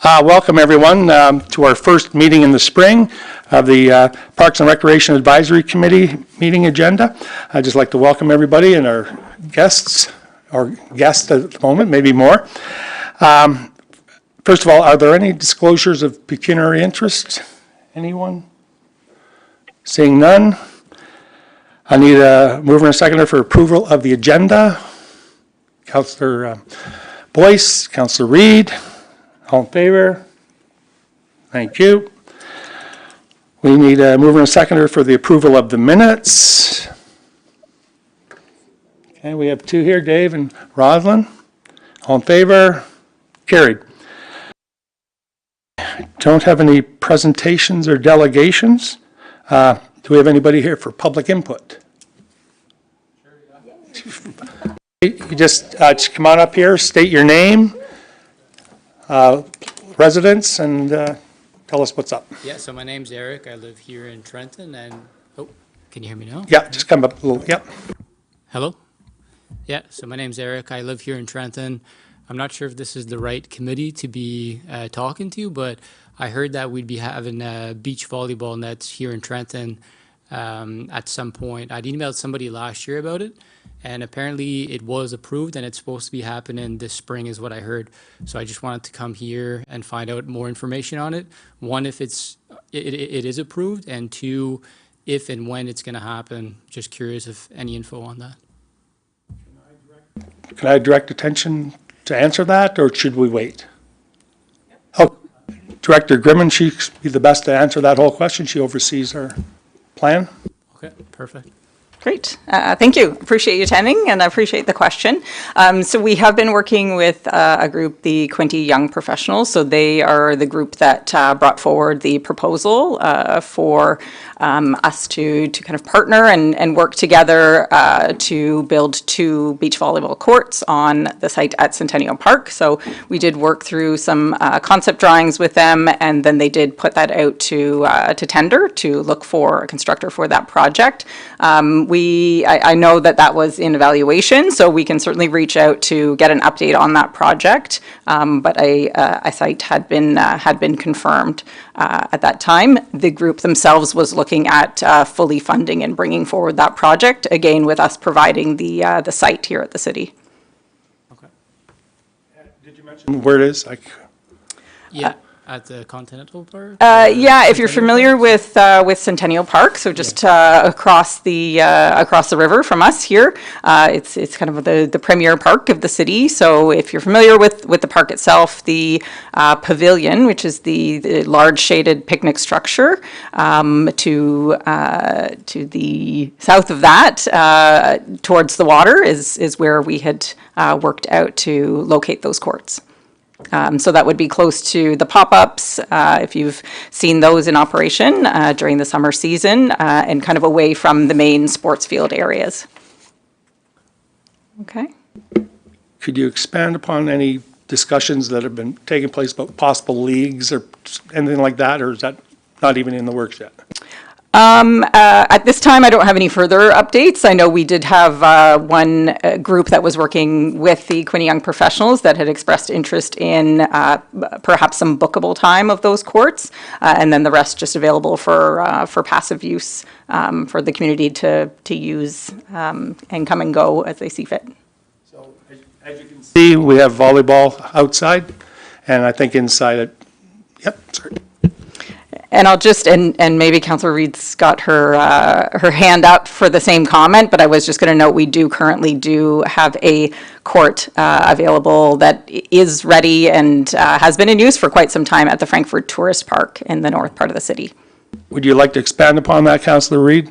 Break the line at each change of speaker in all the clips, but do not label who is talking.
Welcome everyone to our first meeting in the spring of the Parks and Recreation Advisory Committee meeting agenda. I'd just like to welcome everybody and our guests, or guests at the moment, maybe more. First of all, are there any disclosures of pecuniary interest? Anyone? Seeing none. I need a mover and a seconder for approval of the agenda. Councillor Boyce, Councillor Reid. All in favor? Thank you. We need a mover and a seconder for the approval of the minutes. Okay, we have two here, Dave and Roslyn. All in favor? Carried. Don't have any presentations or delegations. Do we have anybody here for public input? You just come on up here, state your name. Residents, and tell us what's up.
Yeah, so my name's Eric. I live here in Trenton, and can you hear me now?
Yeah, just come up a little. Yep.
Hello. Yeah, so my name's Eric. I live here in Trenton. I'm not sure if this is the right committee to be talking to, but I heard that we'd be having beach volleyball nets here in Trenton at some point. I'd emailed somebody last year about it, and apparently it was approved and it's supposed to be happening this spring is what I heard. So I just wanted to come here and find out more information on it. One, if it is approved, and two, if and when it's going to happen. Just curious if any info on that.
Can I direct attention to answer that, or should we wait? Oh, Director Grimman, she'd be the best to answer that whole question. She oversees our plan.
Okay, perfect.
Great. Thank you. Appreciate you attending, and I appreciate the question. So we have been working with a group, the Quinte Young Professionals. So they are the group that brought forward the proposal for us to kind of partner and work together to build 2 beach volleyball courts on the site at Centennial Park. So we did work through some concept drawings with them, and then they did put that out to tender to look for a constructor for that project. I know that was in evaluation, so we can certainly reach out to get an update on that project. But a site had been confirmed at that time. The group themselves was looking at fully funding and bringing forward that project, again with us providing the site here at the city.
Okay. Did you mention where it is?
Yeah. At the Continental Park?
Yeah, if you're familiar with Centennial Park, so just across the river from us here, it's kind of the premier park of the city. So if you're familiar with the park itself, the pavilion, which is the large shaded picnic structure, to the south of that, towards the water, is where we had worked out to locate those courts. So that would be close to the pop-ups, if you've seen those in operation during the summer season, and kind of away from the main sports field areas. Okay.
Could you expand upon any discussions that have been taking place about possible leagues or anything like that, or is that not even in the works yet?
At this time, I don't have any further updates. I know we did have one group that was working with the Quinte Young Professionals that had expressed interest in perhaps some bookable time of those courts, and then the rest just available for passive use for the community to use and come and go as they see fit.
So as you can see, we have volleyball outside, and I think inside it. Yep, sorry.
And I'll just, and maybe Councillor Reid's got her hand up for the same comment, but I was just going to note we currently have a court available that is ready and has been in use for quite some time at the Frankfurt Tourist Park in the north part of the city.
Would you like to expand upon that, Councillor Reid?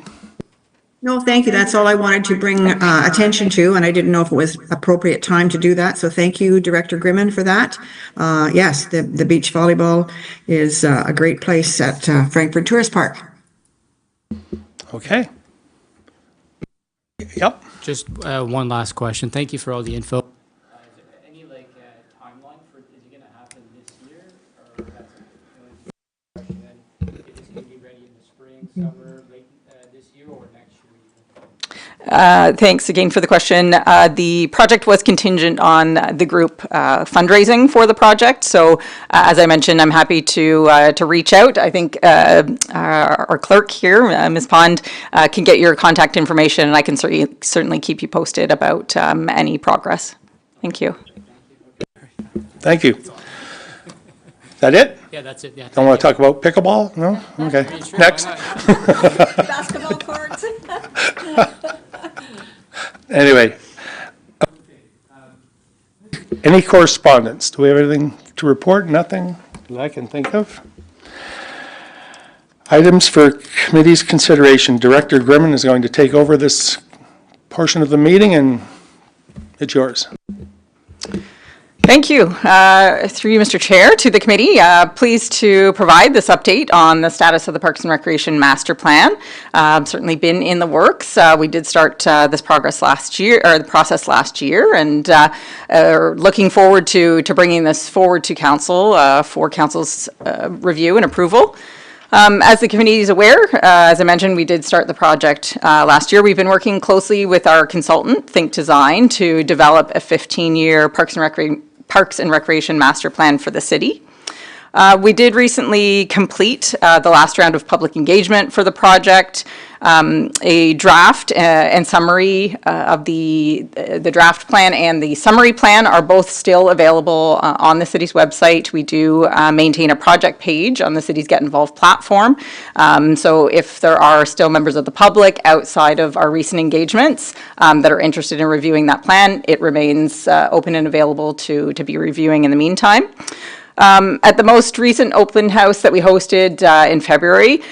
No, thank you. That's all I wanted to bring attention to, and I didn't know if it was appropriate time to do that. So thank you, Director Grimman, for that. Yes, the beach volleyball is a great place at Frankfurt Tourist Park.
Okay. Yep.
Just one last question. Thank you for all the info. Is there any timeline for, is it going to happen this year, or that's is it going to be ready in the spring, summer, late this year, or next year?
Thanks again for the question. The project was contingent on the group fundraising for the project. So as I mentioned, I'm happy to reach out. I think our clerk here, Ms. Pond, can get your contact information, and I can certainly keep you posted about any progress. Thank you.
Thank you. Is that it?
Yeah, that's it. Yeah.
Don't want to talk about pickleball? No? Okay.
Sure,
Next.
why not?
Basketball courts.
Anyway. Any correspondence? Do we have anything to report? Nothing that I can think of. Items for committee's consideration. Director Grimman is going to take over this portion of the meeting, and it's yours.
Thank you. Through you, Mr. Chair, to the committee, pleased to provide this update on the status of the Parks and Recreation Master Plan. Certainly been in the works. We did start this process last year, and are looking forward to bringing this forward to council for council's review and approval. As the committee is aware, as I mentioned, we did start the project last year. We've been working closely with our consultant, Think Design, to develop a 15-year Parks and Recreation Master Plan for the city. We did recently complete the last round of public engagement for the project. A draft and summary of the draft plan and the summary plan are both still available on the city's website. We do maintain a project page on the city's Get Involved platform. So if there are still members of the public outside of our recent engagements that are interested in reviewing that plan, it remains open and available to be reviewing in the meantime. At the most recent open house that we hosted in February,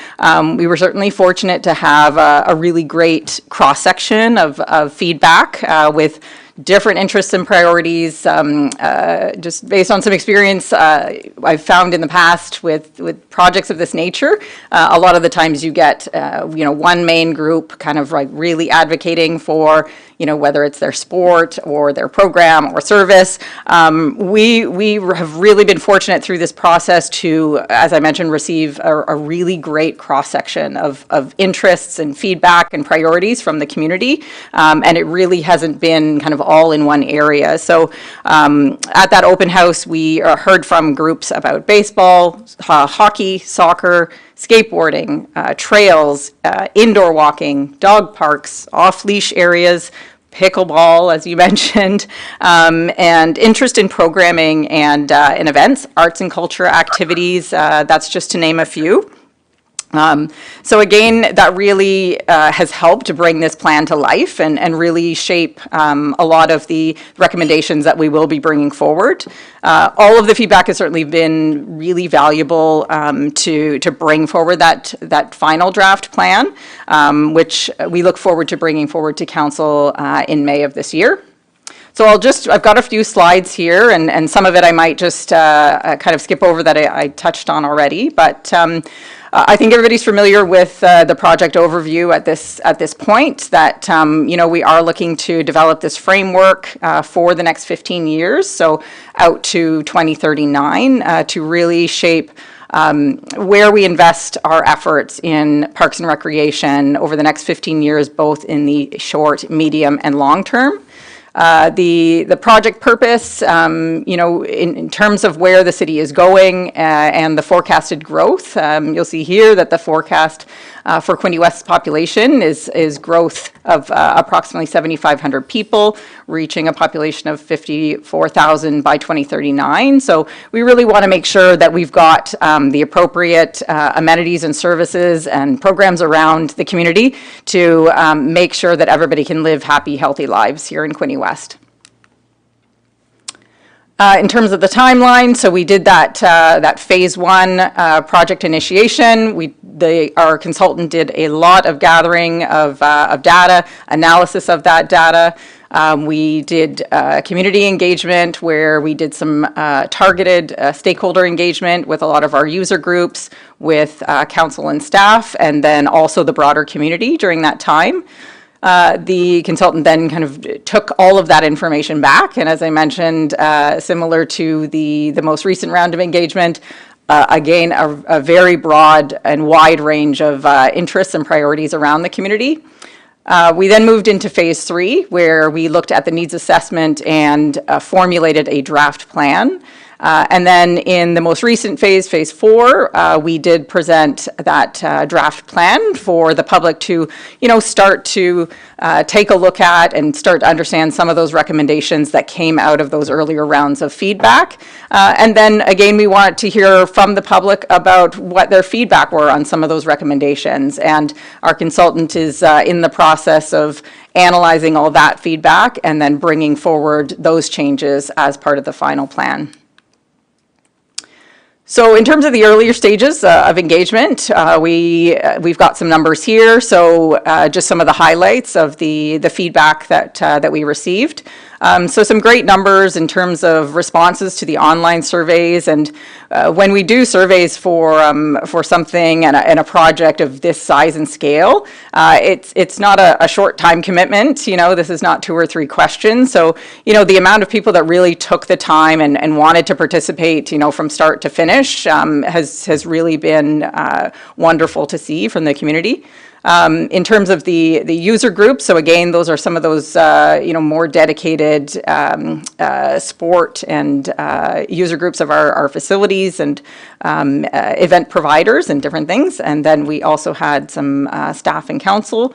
we were certainly fortunate to have a really great cross-section of feedback with different interests and priorities. Just based on some experience I've found in the past with projects of this nature, a lot of the times you get one main group kind of like really advocating for whether it's their sport or their program or service. We have really been fortunate through this process to, as I mentioned, receive a really great cross-section of interests and feedback and priorities from the community, and it really hasn't been kind of all in one area. So at that open house, we heard from groups about baseball, hockey, soccer, skateboarding, trails, indoor walking, dog parks, off-leash areas, pickleball, as you mentioned, and interest in programming and in events, arts and culture activities. That's just to name a few. So again, that really has helped to bring this plan to life and really shape a lot of the recommendations that we will be bringing forward. All of the feedback has certainly been really valuable to bring forward that final draft plan, which we look forward to bringing forward to council in May of this year. So I've got a few slides here, and some of it I might just kind of skip over that I touched on already, but I think everybody's familiar with the project overview at this point, that we are looking to develop this framework for the next 15 years, so out to 2039, to really shape where we invest our efforts in parks and recreation over the next 15 years, both in the short, medium, and long term. The project purpose, in terms of where the city is going and the forecasted growth, you'll see here that the forecast for Quinte West's population is growth of approximately 7,500 people, reaching a population of 54,000 by 2039. So we really want to make sure that we've got the appropriate amenities and services and programs around the community to make sure that everybody can live happy, healthy lives here in Quinte West. In terms of the timeline, so we did that phase one project initiation. Our consultant did a lot of gathering of data, analysis of that data. We did community engagement where we did some targeted stakeholder engagement with a lot of our user groups, with council and staff, and then also the broader community during that time. The consultant then kind of took all of that information back, and as I mentioned, similar to the most recent round of engagement, again, a very broad and wide range of interests and priorities around the community. We then moved into phase 3, where we looked at the needs assessment and formulated a draft plan. And then in the most recent phase, phase 4, we did present that draft plan for the public to, start to take a look at and start to understand some of those recommendations that came out of those earlier rounds of feedback. And then again, we wanted to hear from the public about what their feedback were on some of those recommendations. And our consultant is in the process of analyzing all that feedback and then bringing forward those changes as part of the final plan. So in terms of the earlier stages of engagement, we've got some numbers here. So just some of the highlights of the feedback that we received. So some great numbers in terms of responses to the online surveys, and when we do surveys for something and a project of this size and scale, it's not a short time commitment. This is not 2 or 3 questions. So the amount of people that really took the time and wanted to participate, from start to finish, has really been wonderful to see from the community. In terms of the user groups, so again, those are some of those more dedicated sport and user groups of our facilities and event providers and different things. And then we also had some staff and council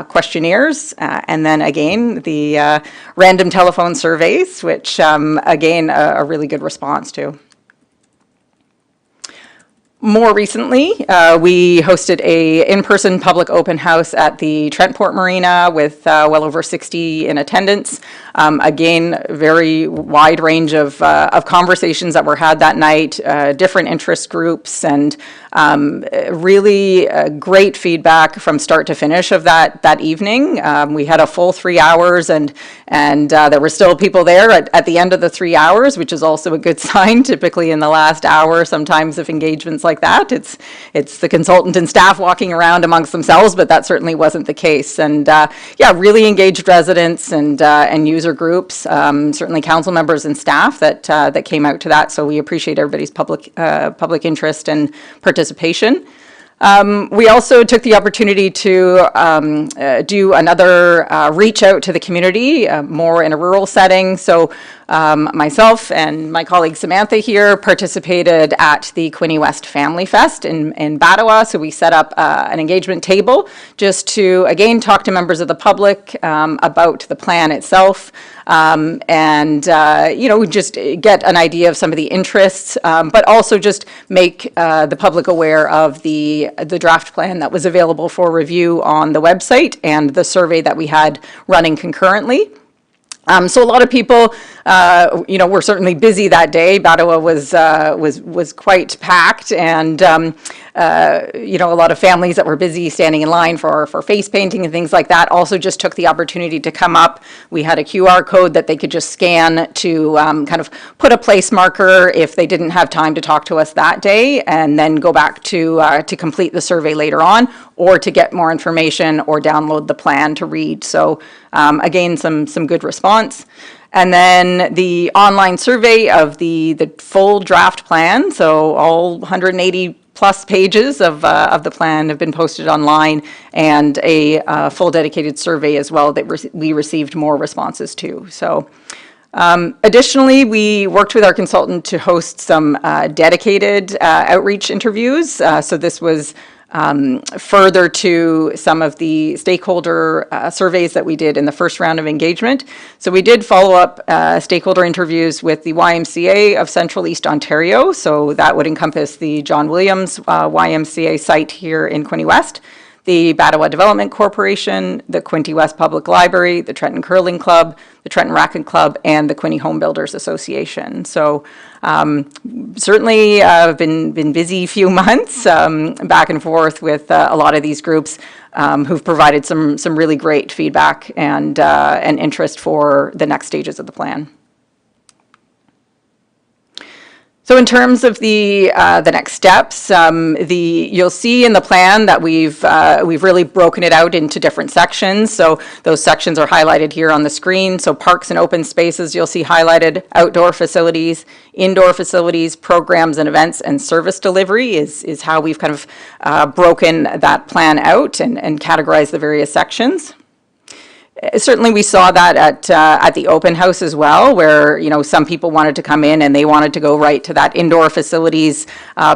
questionnaires, and then again the random telephone surveys, which again a really good response to. More recently, we hosted a in-person public open house at the Trentport Marina with well over 60 in attendance. Again, very wide range of conversations that were had that night, different interest groups, and really great feedback from start to finish of that evening. We had a full 3 hours, and there were still people there at the end of the 3 hours, which is also a good sign. Typically in the last hour, sometimes of engagements like that, it's the consultant and staff walking around amongst themselves, but that certainly wasn't the case. And yeah, really engaged residents and user groups, certainly council members and staff that came out to that. So we appreciate everybody's public interest and participation. We also took the opportunity to do another reach out to the community, more in a rural setting. So myself and my colleague Samantha here participated at the Quinte West Family Fest in Battawa. So we set up an engagement table just to, again, talk to members of the public about the plan itself, and just get an idea of some of the interests, but also just make the public aware of the draft plan that was available for review on the website and the survey that we had running concurrently. So a lot of people, were certainly busy that day. Battawa was quite packed, and a lot of families that were busy standing in line for face painting and things like that also just took the opportunity to come up. We had a QR code that they could just scan to kind of put a place marker if they didn't have time to talk to us that day, and then go back to complete the survey later on, or to get more information or download the plan to read. So again, some good response. And then the online survey of the full draft plan, so all 180 plus pages of the plan have been posted online, and a full dedicated survey as well that we received more responses to. So additionally, we worked with our consultant to host some dedicated outreach interviews. So this was further to some of the stakeholder surveys that we did in the first round of engagement. So we did follow up stakeholder interviews with the YMCA of Central East Ontario. So that would encompass the John Williams YMCA site here in Quinte West, the Battawa Development Corporation, the Quinte West Public Library, the Trenton Curling Club, the Trenton Racquet Club, and the Quinte Home Builders Association. So certainly been busy few months back and forth with a lot of these groups who've provided some really great feedback and interest for the next stages of the plan. So in terms of the next steps, you'll see in the plan that we've really broken it out into different sections. So those sections are highlighted here on the screen. So parks and open spaces, you'll see highlighted. Outdoor facilities, indoor facilities, programs and events, and service delivery is how we've kind of broken that plan out and categorized the various sections. Certainly, we saw that at the open house as well, where, you know, some people wanted to come in and they wanted to go right to that indoor facilities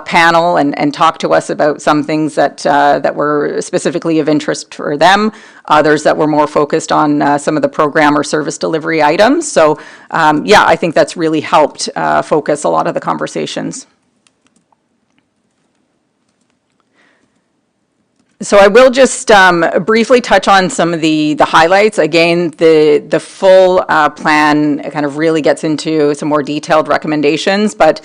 panel and talk to us about some things that were specifically of interest for them, others that were more focused on some of the program or service delivery items. So, yeah, I think that's really helped focus a lot of the conversations. So I will just briefly touch on some of the highlights. Again, the full plan kind of really gets into some more detailed recommendations. But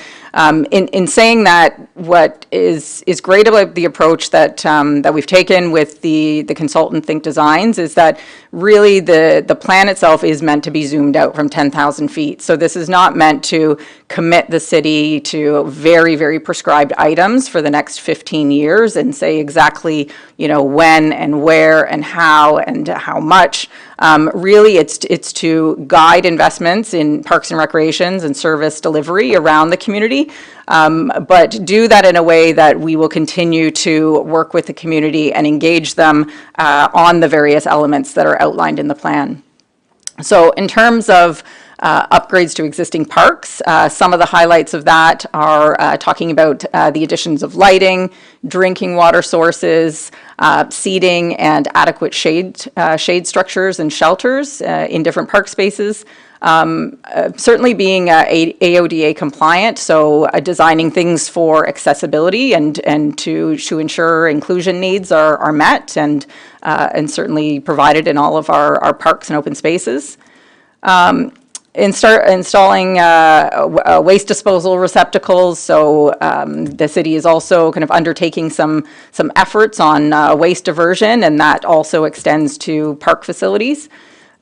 in saying that, what is great about the approach that that we've taken with the consultant Think Designs is that really the plan itself is meant to be zoomed out from 10,000 feet. So this is not meant to commit the city to very, very prescribed items for the next 15 years and say exactly, you know, when and where and how much. Really, it's to guide investments in parks and recreations and service delivery around the community, but do that in a way that we will continue to work with the community and engage them on the various elements that are outlined in the plan. So in terms of upgrades to existing parks, some of the highlights of that are talking about the additions of lighting, drinking water sources, seating, and adequate shade structures and shelters in different park spaces. Certainly being AODA compliant, so designing things for accessibility and to ensure inclusion needs are met and certainly provided in all of our parks and open spaces. Installing waste disposal receptacles. So the city is also kind of undertaking some efforts on waste diversion, and that also extends to park facilities.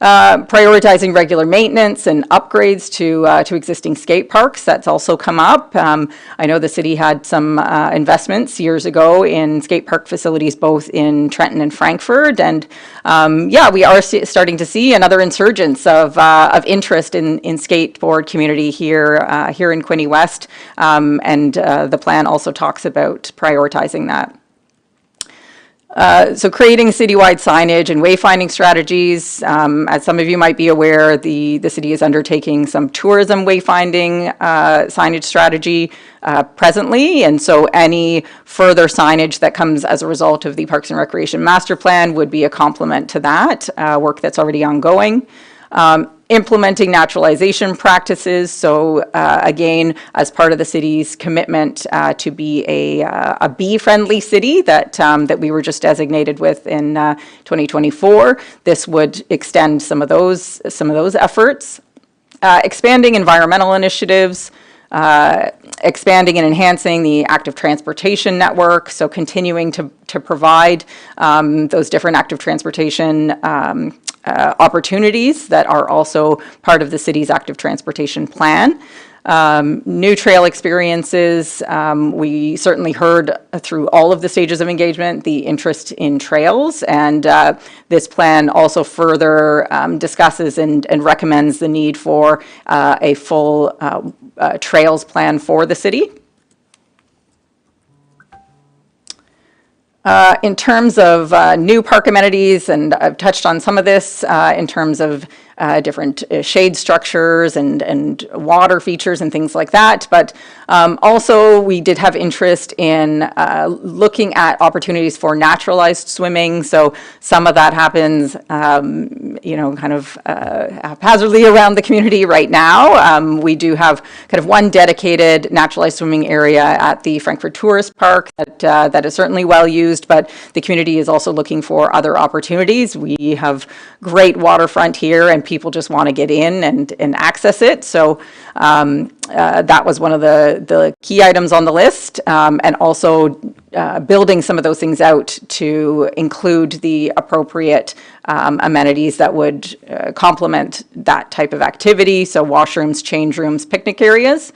Prioritizing regular maintenance and upgrades to existing skate parks. That's also come up. I know the city had some investments years ago in skate park facilities both in Trenton and Frankfurt, and yeah, we are starting to see another insurgence of interest in skateboard community here in Quinte West, and the plan also talks about prioritizing that. So creating citywide signage and wayfinding strategies. As some of you might be aware, the city is undertaking some tourism wayfinding signage strategy presently, and so any further signage that comes as a result of the Parks and Recreation Master Plan would be a complement to that work that's already ongoing. Implementing naturalization practices. So again, as part of the city's commitment to be a bee-friendly city that we were just designated with in 2024, this would extend some of those efforts. Expanding environmental initiatives. Expanding and enhancing the active transportation network, so continuing to provide those different active transportation opportunities that are also part of the city's active transportation plan. New trail experiences. We certainly heard through all of the stages of engagement the interest in trails, and this plan also further discusses and recommends the need for a full trails plan for the city. In terms of new park amenities, and I've touched on some of this in terms of different shade structures and water features and things like that, but also we did have interest in looking at opportunities for naturalized swimming. So some of that happens, you know, kind of haphazardly around the community right now. We do have kind of one dedicated naturalized swimming area at the Frankfurt Tourist Park that is certainly well used, but the community is also looking for other opportunities. We have great waterfront here, and people just want to get in and access it. So that was one of the key items on the list, and also building some of those things out to include the appropriate amenities that would complement that type of activity. So washrooms, change rooms, picnic areas.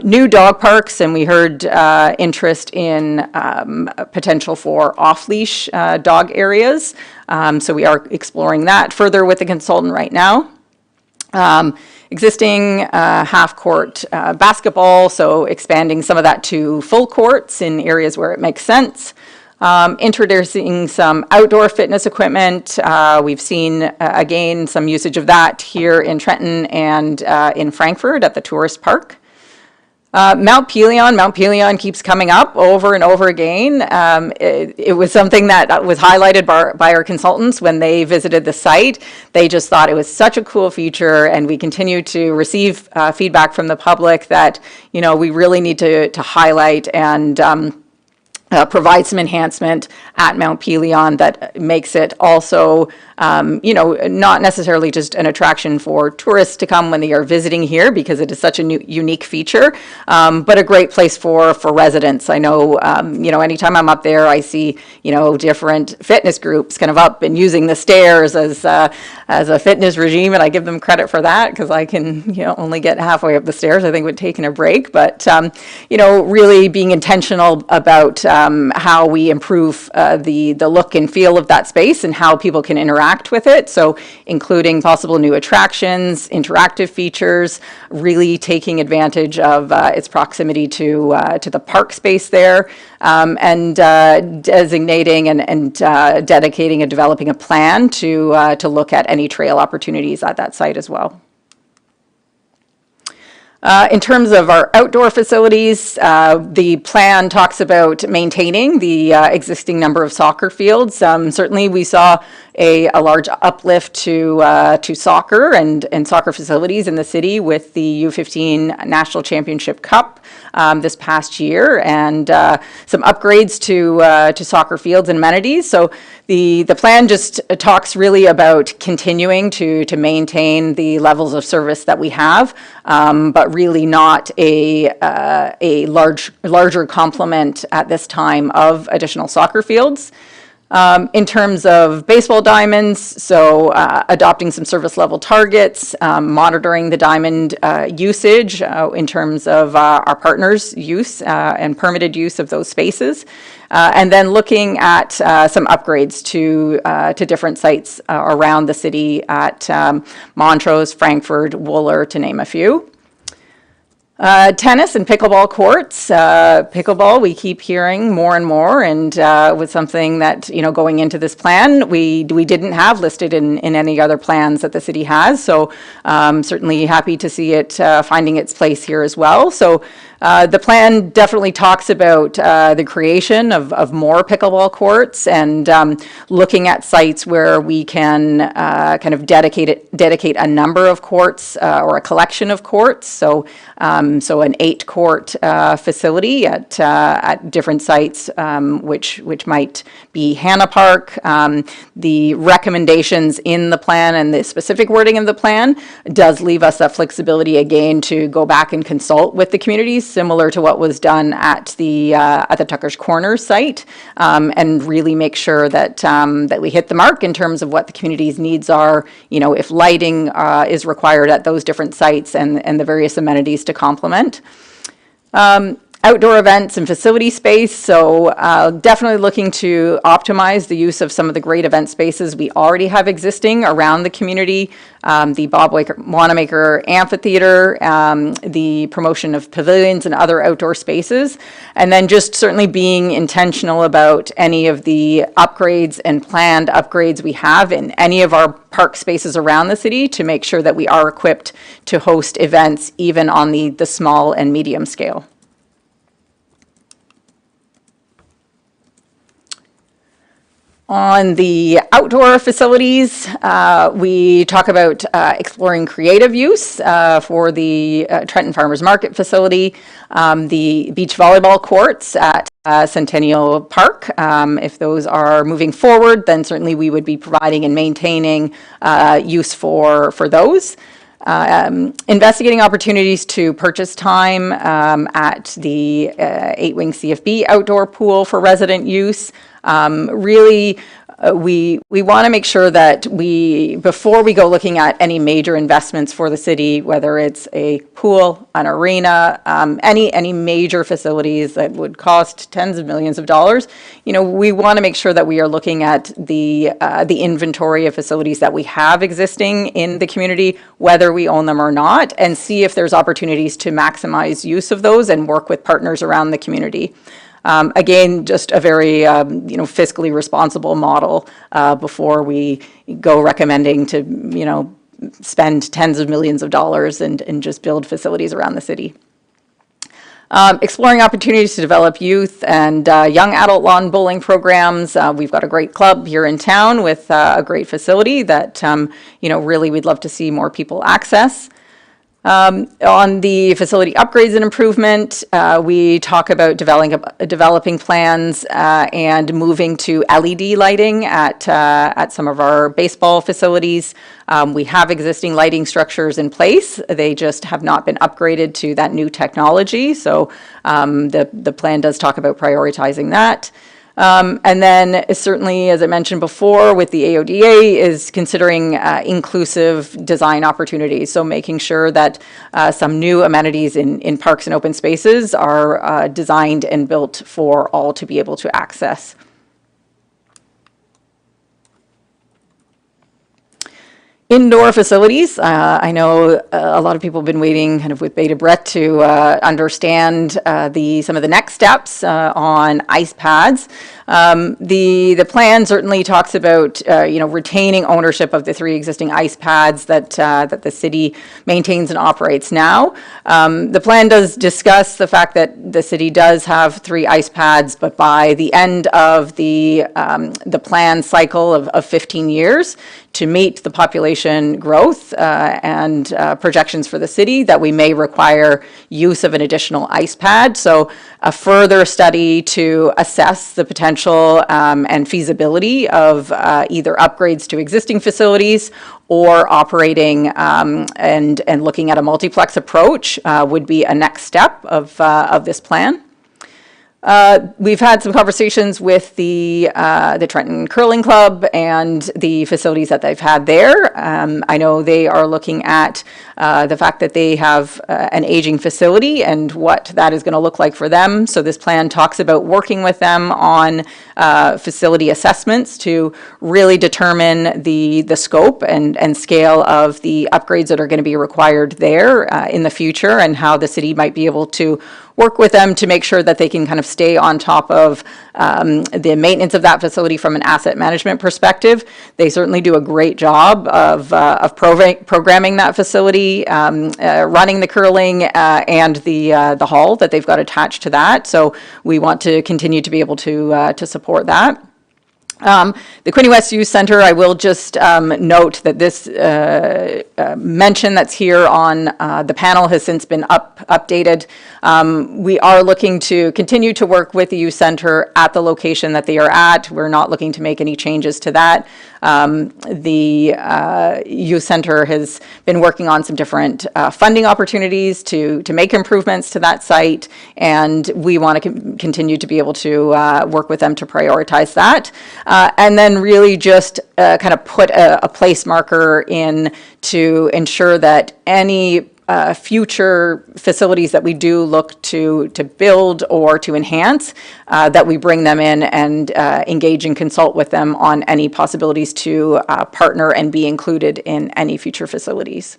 New dog parks, and we heard interest in potential for off-leash dog areas. So we are exploring that further with the consultant right now. Existing half-court basketball, so expanding some of that to full courts in areas where it makes sense. Introducing some outdoor fitness equipment. We've seen, again, some usage of that here in Trenton and in Frankfurt at the tourist park. Mount Pelion keeps coming up over and over again. It was something that was highlighted by our consultants when they visited the site. They just thought it was such a cool feature, and we continue to receive feedback from the public that, you know, we really need to highlight and provide some enhancement at Mount Pelion that makes it also, you know, not necessarily just an attraction for tourists to come when they are visiting here, because it is such a unique feature, but a great place for residents. I know, you know, anytime I'm up there, I see, you know, different fitness groups kind of up and using the stairs as a fitness regime, and I give them credit for that, because I can, you know, only get halfway up the stairs, I think, with taking a break. But, you know, really being intentional about how we improve the look and feel of that space and how people can interact with it. So including possible new attractions, interactive features, really taking advantage of its proximity to the park space there, and designating and dedicating and developing a plan to look at any trail opportunities at that site as well. In terms of our outdoor facilities, the plan talks about maintaining the existing number of soccer fields. Certainly, we saw a large uplift to soccer and soccer facilities in the city with the U15 National Championship Cup this past year, and some upgrades to soccer fields and amenities. So the plan just talks really about continuing to maintain the levels of service that we have, but really not a larger complement at this time of additional soccer fields. In terms of baseball diamonds, so adopting some service level targets, monitoring the diamond usage in terms of our partners' use and permitted use of those spaces, and then looking at some upgrades to different sites around the city at Montrose, Frankfurt, Wooler, to name a few. Tennis and pickleball courts. Pickleball, we keep hearing more and more, and was something that, you know, going into this plan, we didn't have listed in any other plans that the city has. So certainly happy to see it finding its place here as well. So the plan definitely talks about the creation of more pickleball courts, and looking at sites where we can kind of dedicate a number of courts or a collection of courts. So so an 8-court facility at different sites, which might be Hannah Park. The recommendations in the plan and the specific wording of the plan does leave us that flexibility again to go back and consult with the communities, similar to what was done at the Tucker's Corners site, and really make sure that that we hit the mark in terms of what the community's needs are. You know, if lighting is required at those different sites, and the various amenities to complement. Outdoor events and facility space, so definitely looking to optimize the use of some of the great event spaces we already have existing around the community, the Bob Wanamaker Amphitheater, the promotion of pavilions and other outdoor spaces, and then just certainly being intentional about any of the upgrades and planned upgrades we have in any of our park spaces around the city to make sure that we are equipped to host events even on the small and medium scale. On the outdoor facilities, we talk about exploring creative use for the Trenton Farmers Market facility, the beach volleyball courts at Centennial Park. If those are moving forward, then certainly we would be providing and maintaining use for those. Investigating opportunities to purchase time at the 8-wing CFB outdoor pool for resident use. Really, we want to make sure that before we go looking at any major investments for the city, whether it's a pool, an arena, any major facilities that would cost tens of millions of dollars, you know, we want to make sure that we are looking at the inventory of facilities that we have existing in the community, whether we own them or not, and see if there's opportunities to maximize use of those and work with partners around the community. Again, just a very, fiscally responsible model before we go recommending to, spend tens of millions of dollars and just build facilities around the city. Exploring opportunities to develop youth and young adult lawn bowling programs. We've got a great club here in town with a great facility that, really we'd love to see more people access. On the facility upgrades and improvement, we talk about developing plans and moving to LED lighting at some of our baseball facilities. We have existing lighting structures in place. They just have not been upgraded to that new technology. So the plan does talk about prioritizing that. And then certainly, as I mentioned before, with the AODA is considering inclusive design opportunities. So making sure that some new amenities in parks and open spaces are designed and built for all to be able to access. Indoor facilities. I know a lot of people have been waiting kind of with bated breath to understand some of the next steps on ice pads. The plan certainly talks about retaining ownership of the 3 existing ice pads that the city maintains and operates now. The plan does discuss the fact that the city does have 3 ice pads, but by the end of the plan cycle of 15 years, to meet the population growth and projections for the city, that we may require use of an additional ice pad. So a further study to assess the potential and feasibility of either upgrades to existing facilities or operating and looking at a multiplex approach would be a next step of this plan. We've had some conversations with the Trenton Curling Club and the facilities that they've had there. I know they are looking at the fact that they have an aging facility and what that is going to look like for them. So this plan talks about working with them on facility assessments to really determine the scope and scale of the upgrades that are going to be required there in the future, and how the city might be able to work with them to make sure that they can kind of stay on top of the maintenance of that facility from an asset management perspective. They certainly do a great job of programming that facility, running the curling and the hall that they've got attached to that. So we want to continue to be able to support that. The Quinte West Youth Center, I will just note that this mention that's here on the panel has since been updated. We are looking to continue to work with the youth center at the location that they are at. We're not looking to make any changes to that. The youth center has been working on some different funding opportunities to make improvements to that site, and we want to continue to be able to work with them to prioritize that. And then really just kind of put a place marker in to ensure that any future facilities that we do look to build or to enhance, that we bring them in and engage and consult with them on any possibilities to partner and be included in any future facilities.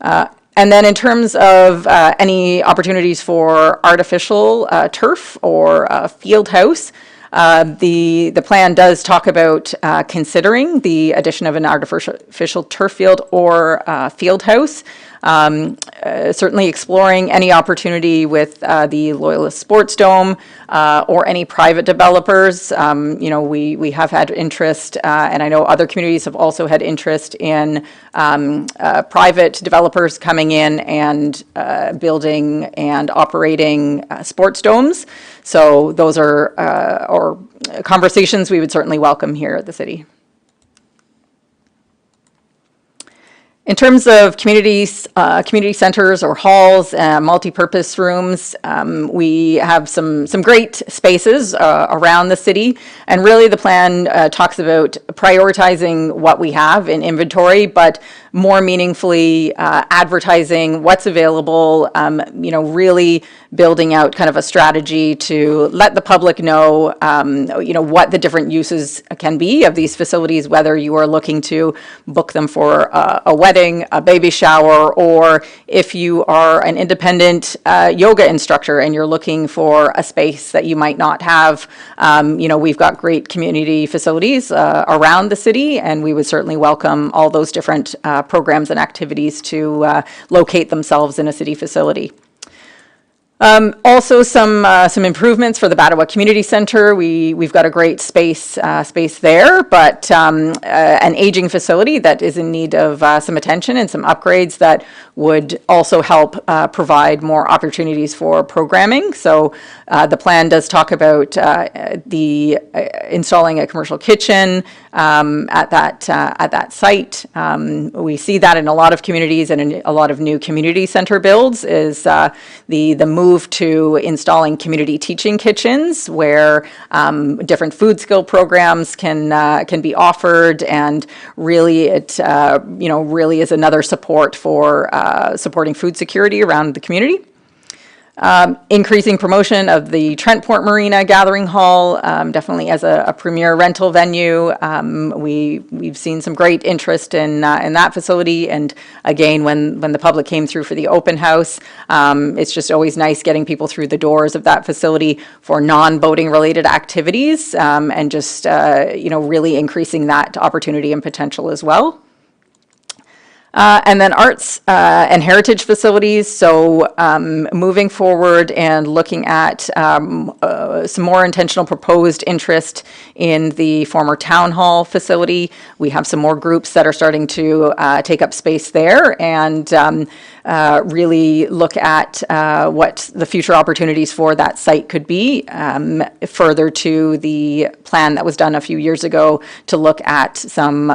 And then in terms of any opportunities for artificial turf or field house, the plan does talk about considering the addition of an artificial turf field or field house. Certainly exploring any opportunity with the Loyalist Sports Dome or any private developers. We have had interest, and I know other communities have also had interest in private developers coming in and building and operating sports domes. So those are or conversations we would certainly welcome here at the city. In terms of community centers or halls, multi-purpose rooms, we have some great spaces around the city, and really the plan talks about prioritizing what we have in inventory, but more meaningfully advertising what's available, really building out kind of a strategy to let the public know, what the different uses can be of these facilities, whether you are looking to book them for a wedding wedding, a baby shower, or if you are an independent yoga instructor and you're looking for a space that you might not have, we've got great community facilities around the city, and we would certainly welcome all those different programs and activities to locate themselves in a city facility. Also, some improvements for the Battawa Community Center. We've got a great space there, but an aging facility that is in need of some attention and some upgrades that would also help provide more opportunities for programming. So the plan does talk about installing a commercial kitchen at that site. We see that in a lot of communities and in a lot of new community center builds is the move to installing community teaching kitchens where different food skill programs can be offered, and really it really is another support for supporting food security around the community. Increasing promotion of the Trentport Marina Gathering Hall, definitely as a premier rental venue. We've seen some great interest in that facility, and again, when the public came through for the open house, it's just always nice getting people through the doors of that facility for non-boating related activities, and just really increasing that opportunity and potential as well. And then arts and heritage facilities, so moving forward and looking at some more intentional proposed interest in the former town hall facility. We have some more groups that are starting to take up space there, and really look at what the future opportunities for that site could be, further to the plan that was done a few years ago to look at some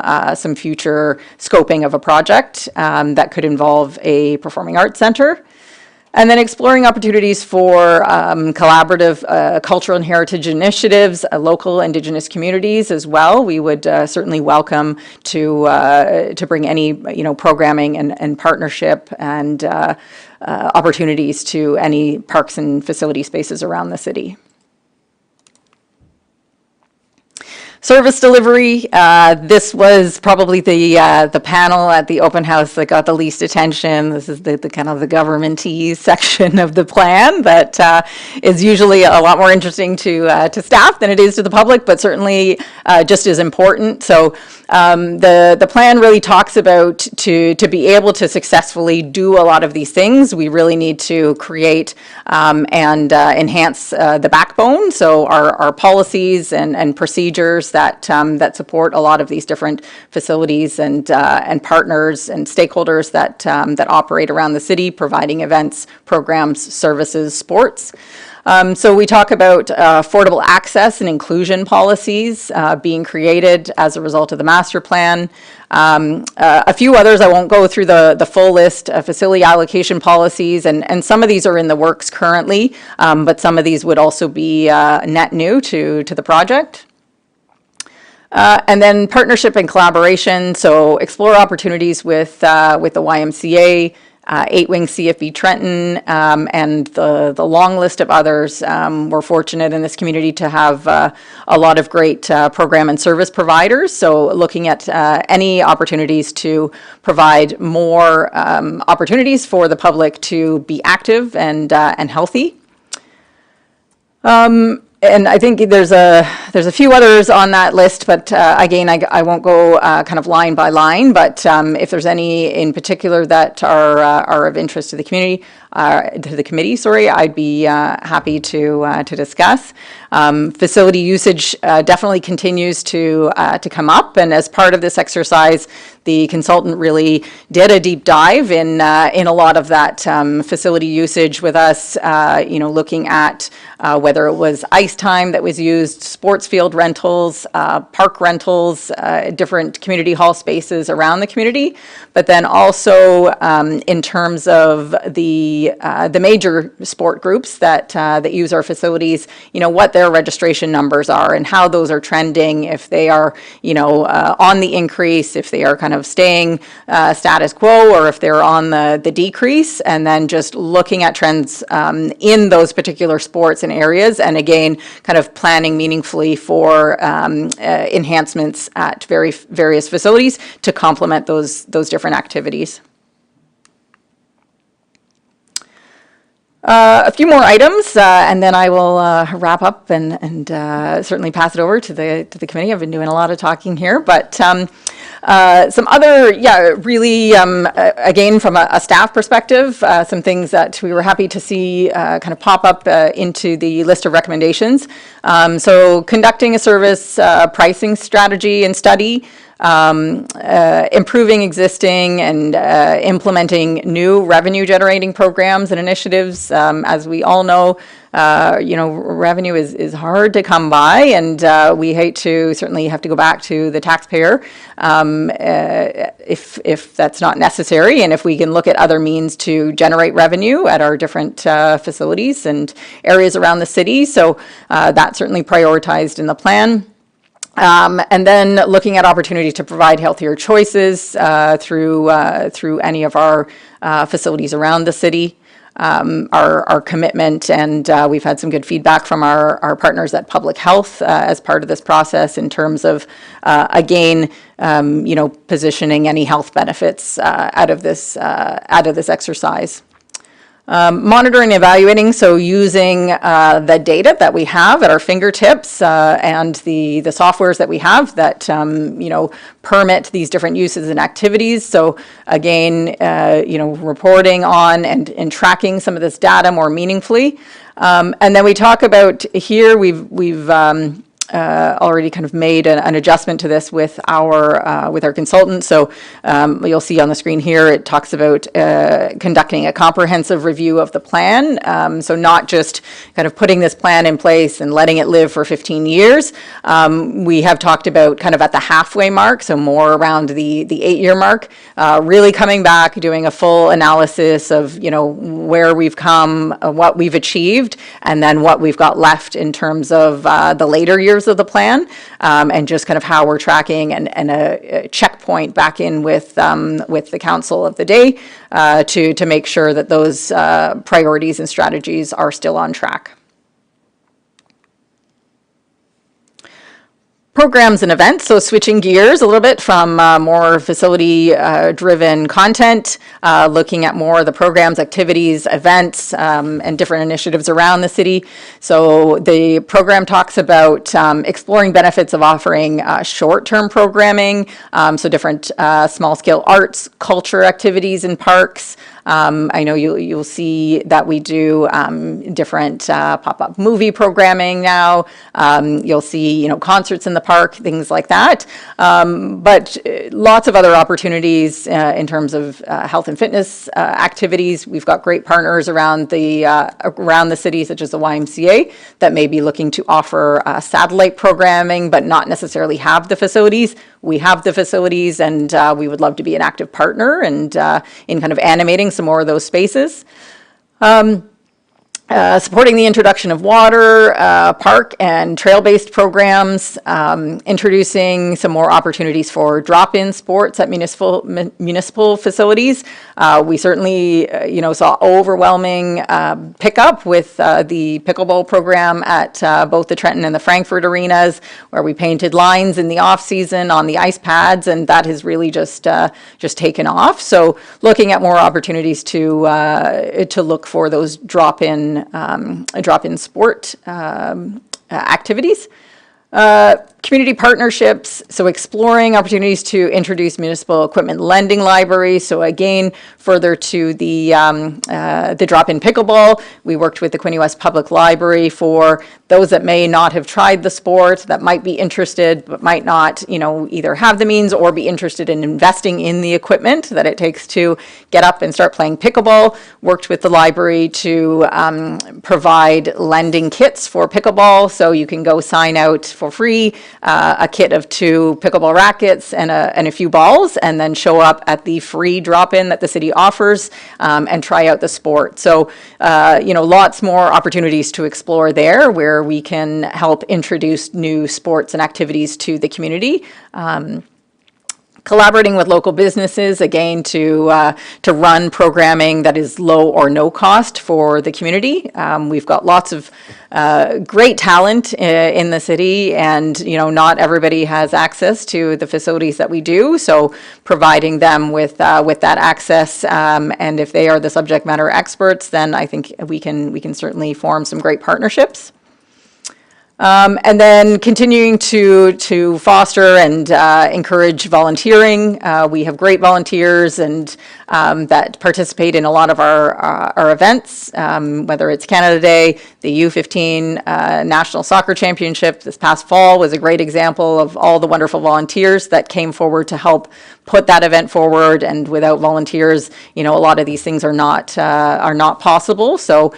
future scoping of a project that could involve a performing arts center. And then exploring opportunities for collaborative cultural and heritage initiatives, local Indigenous communities as well. We would certainly welcome to bring any programming and partnership and opportunities to any parks and facility spaces around the city. Service delivery, this was probably the panel at the open house that got the least attention. This is the kind of the government-y section of the plan that is usually a lot more interesting to staff than it is to the public, but certainly just as important. So the plan really talks about to be able to successfully do a lot of these things, we really need to create and enhance the backbone. So our policies and procedures that support a lot of these different facilities and partners and stakeholders that operate around the city, providing events, programs, services, sports. So we talk about affordable access and inclusion policies being created as a result of the master plan. A few others, I won't go through the full list of facility allocation policies, and some of these are in the works currently, but some of these would also be net new to the project. And then partnership and collaboration, so explore opportunities with the YMCA, 8-Wing CFB Trenton, and the long list of others. We're fortunate in this community to have a lot of great program and service providers, so looking at any opportunities to provide more opportunities for the public to be active and healthy. And I think there's a few others on that list, but again, I won't go kind of line by line. But if there's any in particular that are of interest to the community, committee, I'd be happy to discuss. Facility usage definitely continues to come up, and as part of this exercise, the consultant really did a deep dive in a lot of that facility usage with us. Looking at whether it was ice time that was used, sports field rentals, park rentals, different community hall spaces around the community, but then also in terms of the major sport groups that use our facilities, what their registration numbers are and how those are trending, if they are, on the increase, if they are kind of staying status quo, or if they're on the decrease, and then just looking at trends in those particular sports and areas. And again, kind of planning meaningfully for enhancements at various facilities to complement those different activities. A few more items, and then I will wrap up and certainly pass it over to the committee. I've been doing a lot of talking here, but some other, really, again, from a staff perspective, some things that we were happy to see kind of pop up into the list of recommendations. So conducting a service pricing strategy and study, improving existing and implementing new revenue-generating programs and initiatives. As we all know, revenue is hard to come by, and we hate to certainly have to go back to the taxpayer if that's not necessary, and if we can look at other means to generate revenue at our different facilities and areas around the city. So that's certainly prioritized in the plan. And then looking at opportunities to provide healthier choices through any of our facilities around the city. Our commitment, and we've had some good feedback from our partners at Public Health as part of this process in terms of, again, positioning any health benefits out of this exercise. Monitoring and evaluating, so using the data that we have at our fingertips and the softwares that we have that permit these different uses and activities. So again, reporting on and tracking some of this data more meaningfully. And then we talk about here, we've already kind of made an adjustment to this with our consultant. So you'll see on the screen here, it talks about conducting a comprehensive review of the plan. So not just kind of putting this plan in place and letting it live for 15 years. We have talked about kind of at the halfway mark, so more around the 8-year mark, really coming back, doing a full analysis of, where we've come, what we've achieved, and then what we've got left in terms of the later years of the plan, and just kind of how we're tracking and a checkpoint back in with the council of the day to make sure that those priorities and strategies are still on track. Programs and events, so switching gears a little bit from more facility-driven content, looking at more of the programs, activities, events, and different initiatives around the city. So the program talks about exploring benefits of offering short-term programming, so different small-scale arts, culture activities in parks. I know you'll see that we do different pop-up movie programming now. You'll see, concerts in the park, things like that. But lots of other opportunities in terms of health and fitness activities. We've got great partners around the city, such as the YMCA, that may be looking to offer satellite programming, but not necessarily have the facilities. We have the facilities, and we would love to be an active partner and in kind of animating some more of those spaces. Supporting the introduction of water, park and trail-based programs, introducing some more opportunities for drop-in sports at municipal facilities. We certainly, saw overwhelming pickup with the pickleball program at both the Trenton and the Frankfurt arenas, where we painted lines in the off-season on the ice pads, and that has really just taken off. So looking at more opportunities to look for those drop-in sport activities. Community partnerships, so exploring opportunities to introduce municipal equipment lending libraries. So again, further to the drop-in pickleball, we worked with the Quinte West Public Library for those that may not have tried the sport, that might be interested, but might not, either have the means or be interested in investing in the equipment that it takes to get up and start playing pickleball. Worked with the library to provide lending kits for pickleball, so you can go sign out for free a kit of 2 pickleball rackets and a few balls, and then show up at the free drop-in that the city offers and try out the sport. So, lots more opportunities to explore there, where we can help introduce new sports and activities to the community. Collaborating with local businesses, again, to run programming that is low or no cost for the community. We've got lots of great talent in the city, and not everybody has access to the facilities that we do. So providing them with that access, and if they are the subject matter experts, then I think we can certainly form some great partnerships. And then continuing to foster and encourage volunteering. We have great volunteers and that participate in a lot of our events, whether it's Canada Day, the U15 National Soccer Championship this past fall was a great example of all the wonderful volunteers that came forward to help put that event forward. And without volunteers, a lot of these things are not possible. So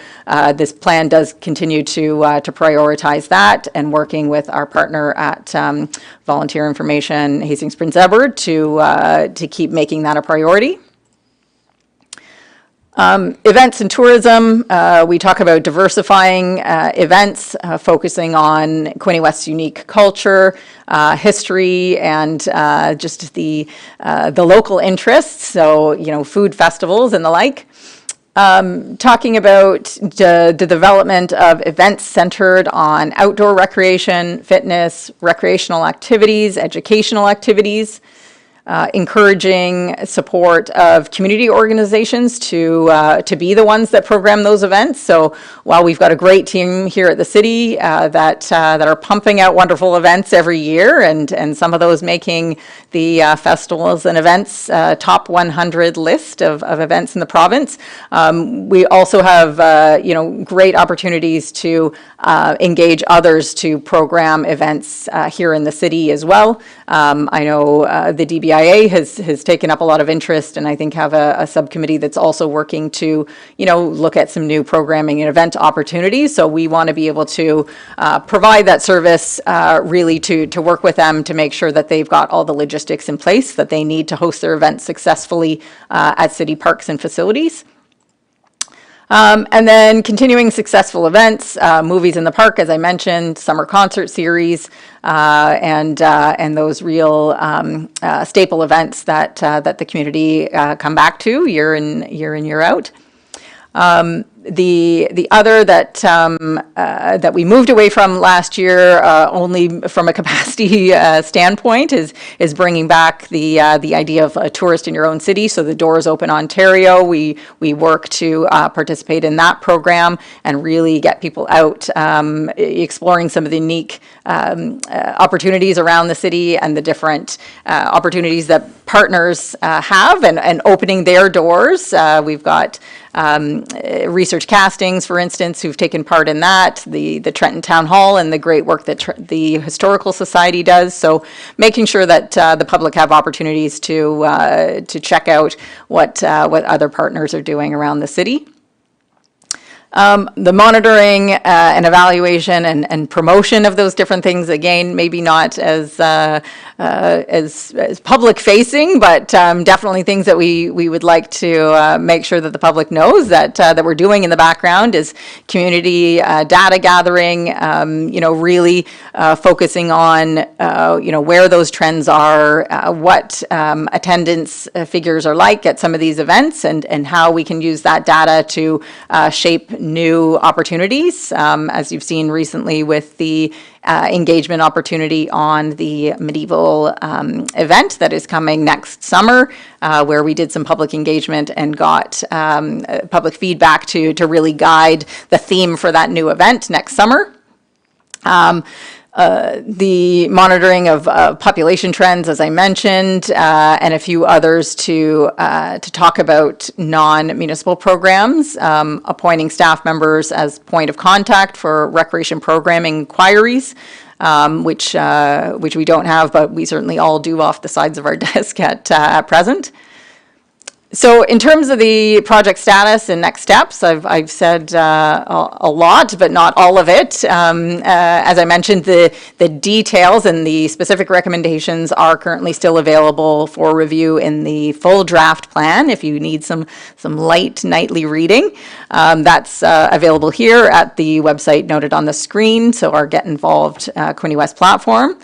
this plan does continue to prioritize that, and working with our partner at Volunteer Information Hastings Prince Edward to keep making that a priority. Events and tourism, we talk about diversifying events, focusing on Quinte West's unique culture, history, and just the local interests, so food festivals and the like. Talking about the development of events centered on outdoor recreation, fitness, recreational activities, educational activities. Encouraging support of community organizations to be the ones that program those events. So while we've got a great team here at the city that are pumping out wonderful events every year, and some of those making the festivals and events top 100 list of events in the province, we also have great opportunities to engage others to program events here in the city as well. I know the DBIA has taken up a lot of interest, and I think have a subcommittee that's also working to, look at some new programming and event opportunities. So we want to be able to provide that service, really to work with them to make sure that they've got all the logistics in place that they need to host their events successfully at city parks and facilities. And then continuing successful events, movies in the park, as I mentioned, summer concert series, and those real staple events that the community come back to year in, year out. The other that we moved away from last year, only from a capacity standpoint, is bringing back the idea of a tourist in your own city. So the Doors Open Ontario, we work to participate in that program and really get people out exploring some of the unique opportunities around the city and the different opportunities that partners have, and opening their doors. We've got research castings, for instance, who've taken part in that, the Trenton Town Hall, and the great work that the Historical Society does. So making sure that the public have opportunities to check out what other partners are doing around the city. The monitoring and evaluation and promotion of those different things, again, maybe not as public facing, but definitely things that we would like to make sure that the public knows that we're doing in the background is community data gathering, really focusing on where those trends are, what attendance figures are like at some of these events, and how we can use that data to shape new opportunities, as you've seen recently with the engagement opportunity on the medieval event that is coming next summer, where we did some public engagement and got public feedback to really guide the theme for that new event next summer. The monitoring of population trends, as I mentioned, and a few others to talk about non-municipal programs, appointing staff members as point of contact for recreation programming inquiries, which we don't have, but we certainly all do off the sides of our desk at present. So in terms of the project status and next steps, I've said a lot, but not all of it. As I mentioned, the details and the specific recommendations are currently still available for review in the full draft plan. If you need some light nightly reading, that's available here at the website noted on the screen, so our Get Involved Quinte West platform.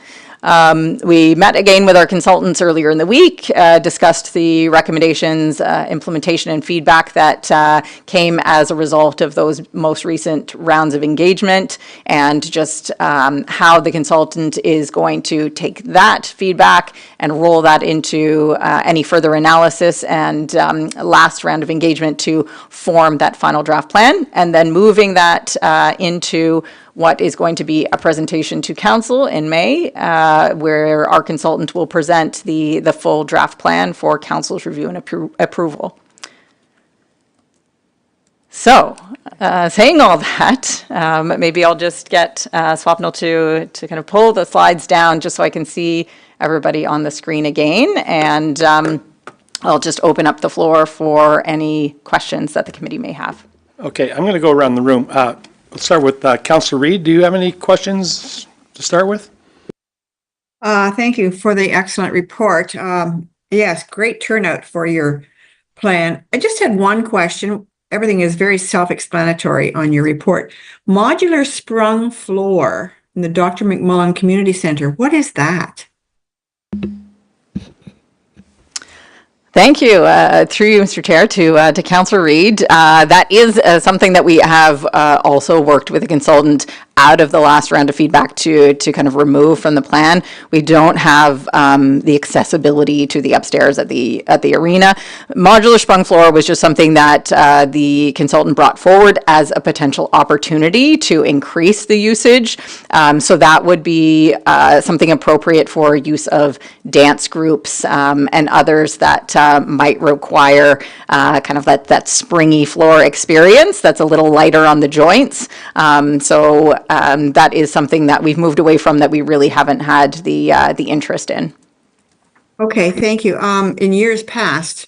We met again with our consultants earlier in the week, discussed the recommendations, implementation, and feedback that came as a result of those most recent rounds of engagement, and just how the consultant is going to take that feedback and roll that into any further analysis and last round of engagement to form that final draft plan, and then moving that into what is going to be a presentation to council in May, where our consultant will present the full draft plan for council's review and approval. So, saying all that, maybe I'll just get Swapnil to kind of pull the slides down just so I can see everybody on the screen again, and I'll just open up the floor for any questions that the committee may have.
Okay, I'm going to go around the room. Let's start with Councillor Reid. Do you have any questions to start with?
Thank you for the excellent report. Yes, great turnout for your plan. I just had one question. Everything is very self-explanatory on your report. Modular sprung floor in the Dr. McMullen Community Center. What is that?
Thank you. Through you, Mr. Chair, to Councillor Reid. That is something that we have also worked with a consultant out of the last round of feedback to kind of remove from the plan. We don't have the accessibility to the upstairs at the arena. Modular sprung floor was just something that the consultant brought forward as a potential opportunity to increase the usage. So that would be something appropriate for use of dance groups and others that might require kind of that springy floor experience that's a little lighter on the joints. So that is something that we've moved away from, that we really haven't had the interest in.
Okay, thank you. In years past,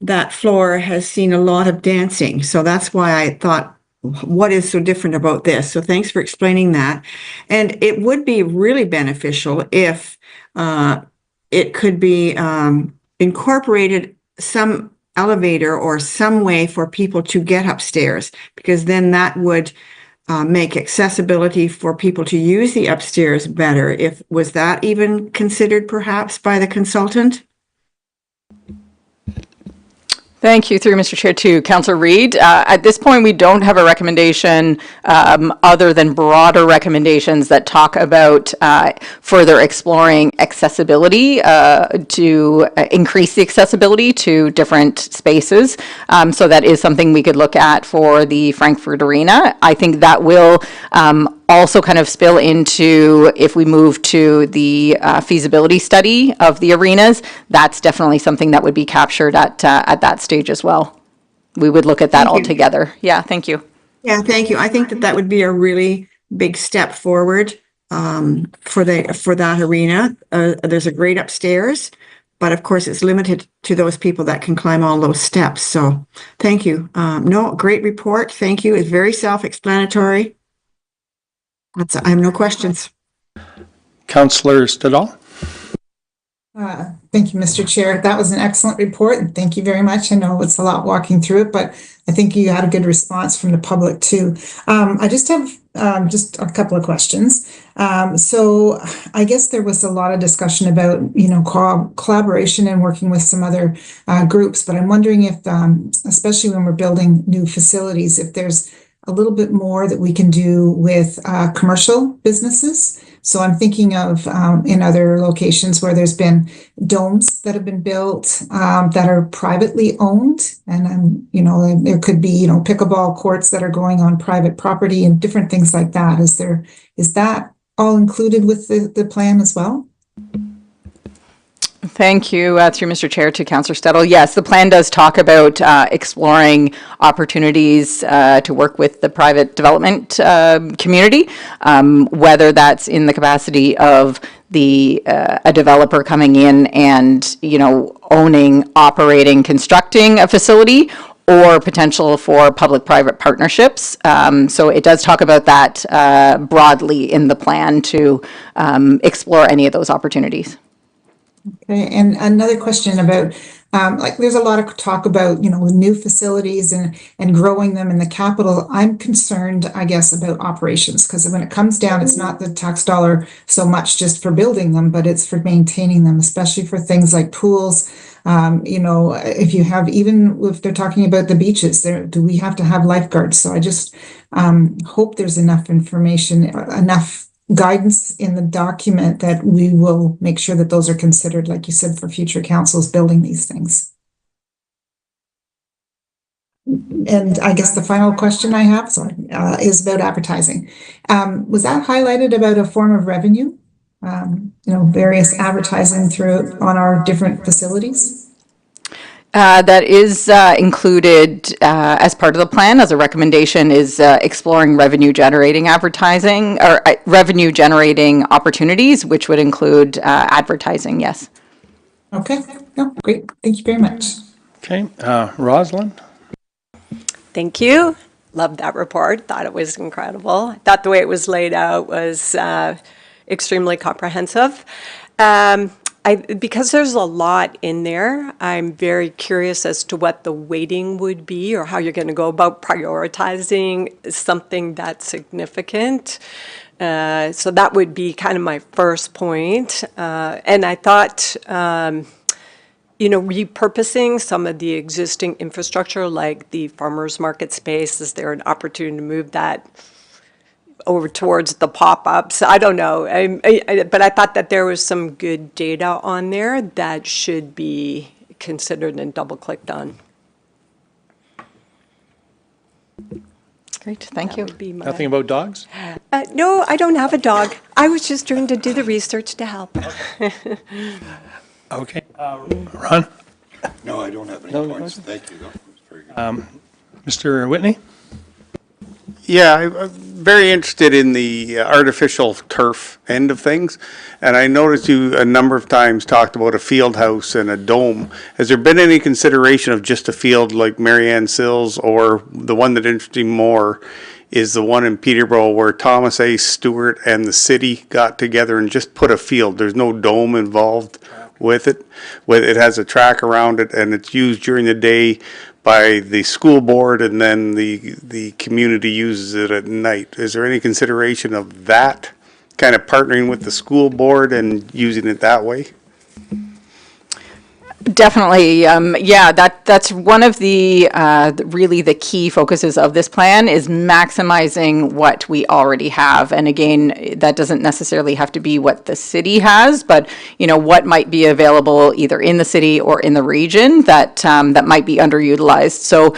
that floor has seen a lot of dancing. So that's why I thought, what is so different about this? So thanks for explaining that. And it would be really beneficial if it could be incorporated some elevator or some way for people to get upstairs, because then that would make accessibility for people to use the upstairs better. Was that even considered perhaps by the consultant?
Thank you, through Mr. Chair, to Councillor Reid. At this point, we don't have a recommendation other than broader recommendations that talk about further exploring accessibility to increase the accessibility to different spaces. So that is something we could look at for the Frankfurt Arena. I think that will also kind of spill into, if we move to the feasibility study of the arenas, that's definitely something that would be captured at that stage as well. We would look at that all together. Yeah, thank you.
Yeah, thank you. I think that would be a really big step forward for that arena. There's a great upstairs, but of course it's limited to those people that can climb all those steps. So thank you. No, great report. Thank you. It's very self-explanatory. I have no questions.
Councillor Stadal.
Thank you, Mr. Chair. That was an excellent report, and thank you very much. I know it's a lot walking through it, but I think you had a good response from the public too. I just have just a couple of questions. So I guess there was a lot of discussion about, collaboration and working with some other groups, but I'm wondering if, especially when we're building new facilities, if there's a little bit more that we can do with commercial businesses. So I'm thinking of in other locations where there's been domes that have been built that are privately owned, and there could be pickleball courts that are going on private property and different things like that. Is that all included with the plan as well?
Thank you, through Mr. Chair, to Councillor Stedel. Yes, the plan does talk about exploring opportunities to work with the private development community, whether that's in the capacity of a developer coming in and owning, operating, constructing a facility, or potential for public-private partnerships. So it does talk about that broadly in the plan to explore any of those opportunities.
Okay, and another question about Like there's a lot of talk about, new facilities and growing them in the capital. I'm concerned, I guess, about operations, because when it comes down, it's not the tax dollar so much just for building them, but it's for maintaining them, especially for things like pools. If you have, even if they're talking about the beaches, do we have to have lifeguards? So I just hope there's enough information, enough guidance in the document that we will make sure that those are considered, like you said, for future councils building these things. And I guess the final question I have, is about advertising. Was that highlighted about a form of revenue? Various advertising on our different facilities?
That is included as part of the plan as a recommendation, is exploring revenue generating advertising or revenue generating opportunities, which would include advertising, yes.
Okay, no, great. Thank you very much.
Okay, Rosalind?
Thank you. Loved that report. Thought it was incredible. Thought the way it was laid out was extremely comprehensive. Because there's a lot in there, I'm very curious as to what the weighting would be, or how you're going to go about prioritizing something that's significant. So that would be kind of my first point. And I thought, repurposing some of the existing infrastructure, like the farmers market space, is there an opportunity to move that over towards the pop-ups? I don't know, but I thought that there was some good data on there that should be considered and double-clicked on.
Great, thank you.
That would be my-
Nothing about dogs?
No, I don't have a dog. I was just trying to do the research to help.
Okay, Ron?
No, I don't have any
No
points.
questions?
Thank you, though. It was very good.
Mr. Whitney?
Yeah, I'm very interested in the artificial turf end of things. And I noticed you a number of times talked about a field house and a dome. Has there been any consideration of just a field like Marianne Sills, or the one that interests me more is the one in Peterborough where Thomas A. Stewart and the city got together and just put a field? There's no dome involved with it. It has a track around it, and it's used during the day by the school board, and then the community uses it at night. Is there any consideration of that, kind of partnering with the school board and using it that way?
Definitely, yeah, that's one of the really the key focuses of this plan, is maximizing what we already have. And again, that doesn't necessarily have to be what the city has, but what might be available either in the city or in the region that that might be underutilized. So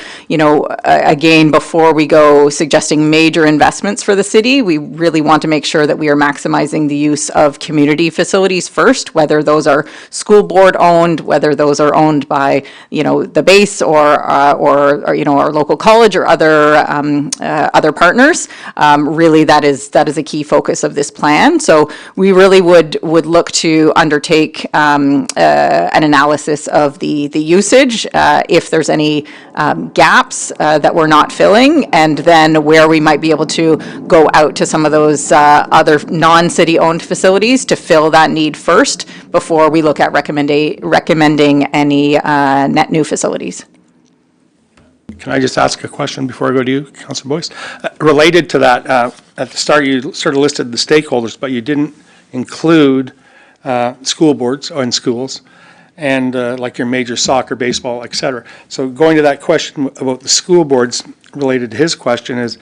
again, before we go suggesting major investments for the city, we really want to make sure that we are maximizing the use of community facilities first, whether those are school board owned, whether those are owned by the base or our local college or other partners. Really, that is a key focus of this plan. So we really would look to undertake an analysis of the usage, if there's any gaps that we're not filling, and then where we might be able to go out to some of those other non-city owned facilities to fill that need first before we look at recommending any net new facilities.
Can I just ask a question before I go to you, Councillor Boyce? Related to that, at the start, you sort of listed the stakeholders, but you didn't include school boards and schools, and like your major soccer, baseball, et cetera. So going to that question about the school boards, related to his question, is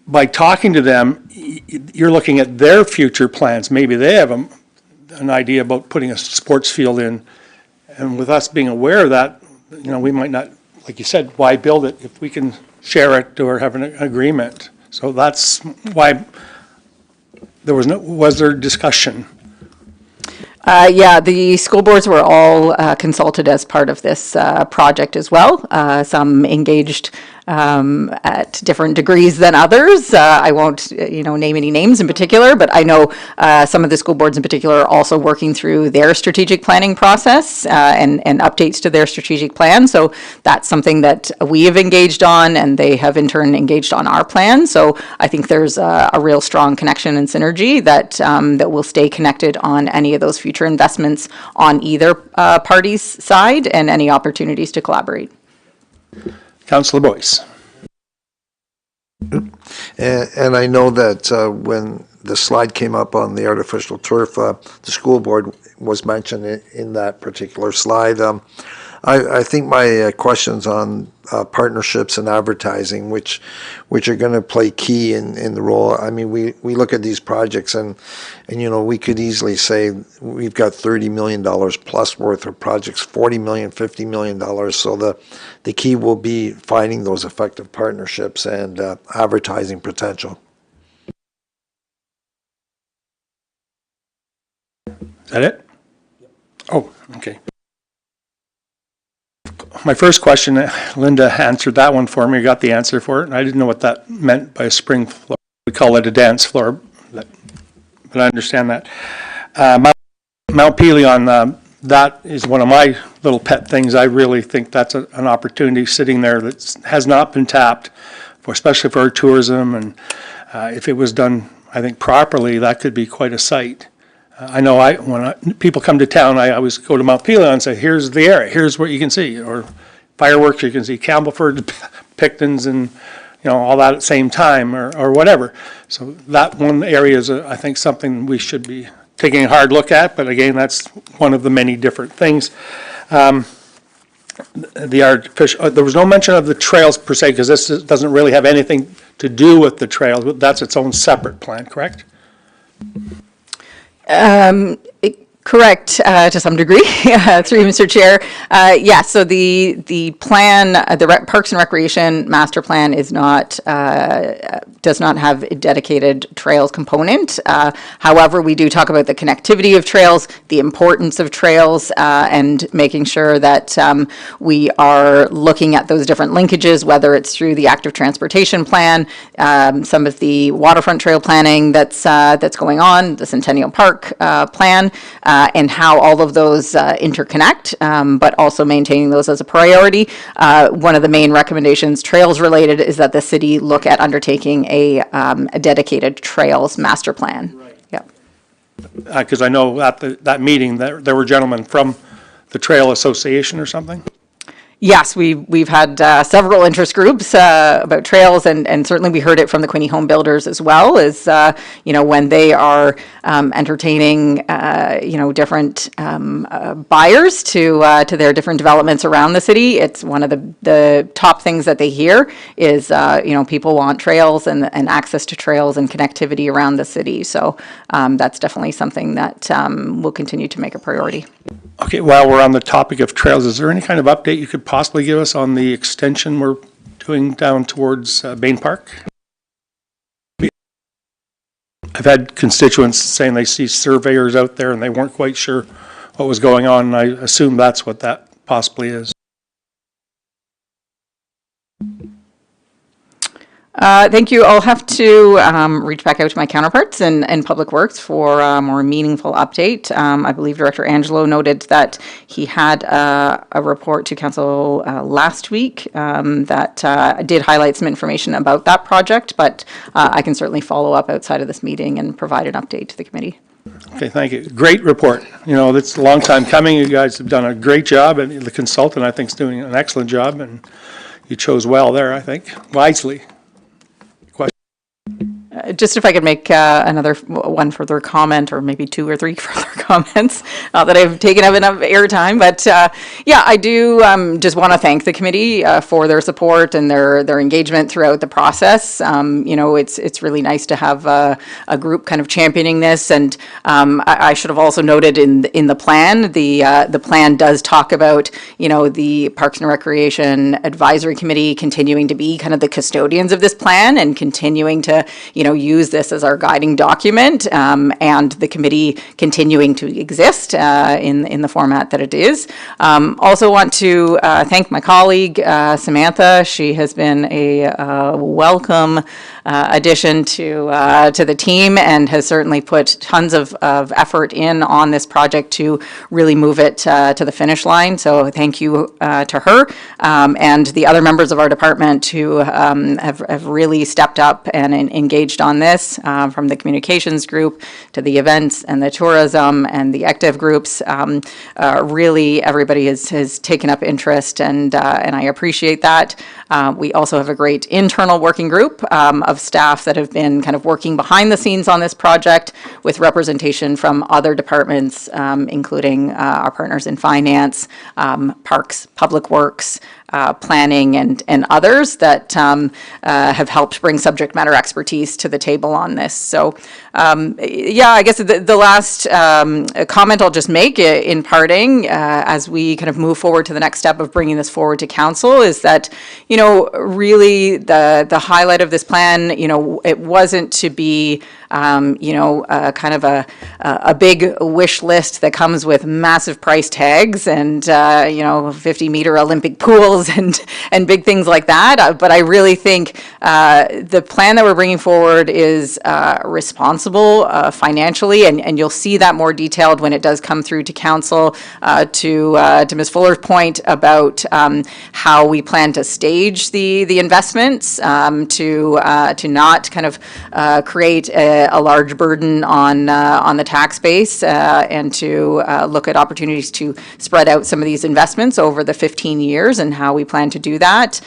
by talking to them, you're looking at their future plans. Maybe they have an idea about putting a sports field in, and with us being aware of that, we might not, like you said, why build it if we can share it or have an agreement? So that's why was there discussion?
Yeah, the school boards were all consulted as part of this project as well. Some engaged at different degrees than others. I won't, name any names in particular, but I know some of the school boards in particular are also working through their strategic planning process and updates to their strategic plan. So that's something that we have engaged on, and they have in turn engaged on our plan. So I think there's a real strong connection and synergy that will stay connected on any of those future investments on either party's side, and any opportunities to collaborate.
Councillor Boyce.
And I know that when the slide came up on the artificial turf, the school board was mentioned in that particular slide. I think my questions on partnerships and advertising, which are going to play key in the role. I mean, we look at these projects and we could easily say we've got $30 million plus worth of projects, $40 million, $50 million. So the key will be finding those effective partnerships and advertising potential.
Is that it? Oh, okay. My first question, Linda answered that one for me, got the answer for it, and I didn't know what that meant by a spring floor. We call it a dance floor, but I understand that. Mount Pelion, that is one of my little pet things. I really think that's an opportunity sitting there that has not been tapped, especially for our tourism, and if it was done, I think, properly, that could be quite a sight. I know when people come to town, I always go to Mount Pelion and say, here's the area, here's what you can see, or fireworks, you can see Campbellford, Pictons, and all that at the same time, or whatever. So that one area is, I think, something we should be taking a hard look at, but again, that's one of the many different things. The artificial, there was no mention of the trails per se, because this doesn't really have anything to do with the trails, but that's its own separate plan, correct?
Correct, to some degree, through you, Mr. Chair. Yeah, so the plan, the Parks and Recreation Master Plan is not, does not have a dedicated trails component. However, we do talk about the connectivity of trails, the importance of trails, and making sure that we are looking at those different linkages, whether it's through the active transportation plan, some of the waterfront trail planning that's going on, the Centennial Park plan, and how all of those interconnect, but also maintaining those as a priority. One of the main recommendations, trails related, is that the city look at undertaking a dedicated trails master plan. Right. Yeah.
Because I know at that meeting there were gentlemen from the Trail Association or something.
Yes, we've had several interest groups about trails, and certainly we heard it from the Quinte home builders as well, is when they are entertaining different buyers to their different developments around the city. It's one of the top things that they hear is people want trails and access to trails and connectivity around the city. So that's definitely something that we'll continue to make a priority.
Okay, while we're on the topic of trails, is there any kind of update you could possibly give us on the extension we're doing down towards Bain Park? I've had constituents saying they see surveyors out there and they weren't quite sure what was going on, and I assume that's what that possibly is.
Thank you. I'll have to reach back out to my counterparts in Public Works for a more meaningful update. I believe Director Angelo noted that he had a report to Council last week that did highlight some information about that project, but I can certainly follow up outside of this meeting and provide an update to the committee.
Okay, thank you. Great report. It's a long time coming. You guys have done a great job, and the consultant, I think, is doing an excellent job, and you chose well there, I think, wisely.
Just if I could make one further comment, or maybe two or three further comments, not that I've taken up enough airtime, but yeah, I do just want to thank the committee for their support and their engagement throughout the process. It's really nice to have a group kind of championing this, and I should have also noted in the plan, the plan does talk about the Parks and Recreation Advisory Committee continuing to be kind of the custodians of this plan and continuing to use this as our guiding document, and the committee continuing to exist in the format that it is. Also want to thank my colleague, Samantha. She has been a welcome addition to the team and has certainly put tons of effort in on this project to really move it to the finish line. So thank you to her and the other members of our department who have really stepped up and engaged on this, from the communications group to the events and the tourism and the active groups. Really, everybody has taken up interest, and I appreciate that. We also have a great internal working group of staff that have been kind of working behind the scenes on this project with representation from other departments, including our partners in finance, parks, public works, planning, and others that have helped bring subject matter expertise to the table on this. So, yeah, I guess the last comment I'll just make in parting, as we kind of move forward to the next step of bringing this forward to council, is that, really the highlight of this plan, it wasn't to be kind of a big wish list that comes with massive price tags and 50-meter Olympic pools and big things like that. But I really think the plan that we're bringing forward is responsible financially, and you'll see that more detailed when it does come through to council. To Ms. Fuller's point about how we plan to stage the investments, to not kind of create a large burden on the tax base, and to look at opportunities to spread out some of these investments over the 15 years and how we plan to do that.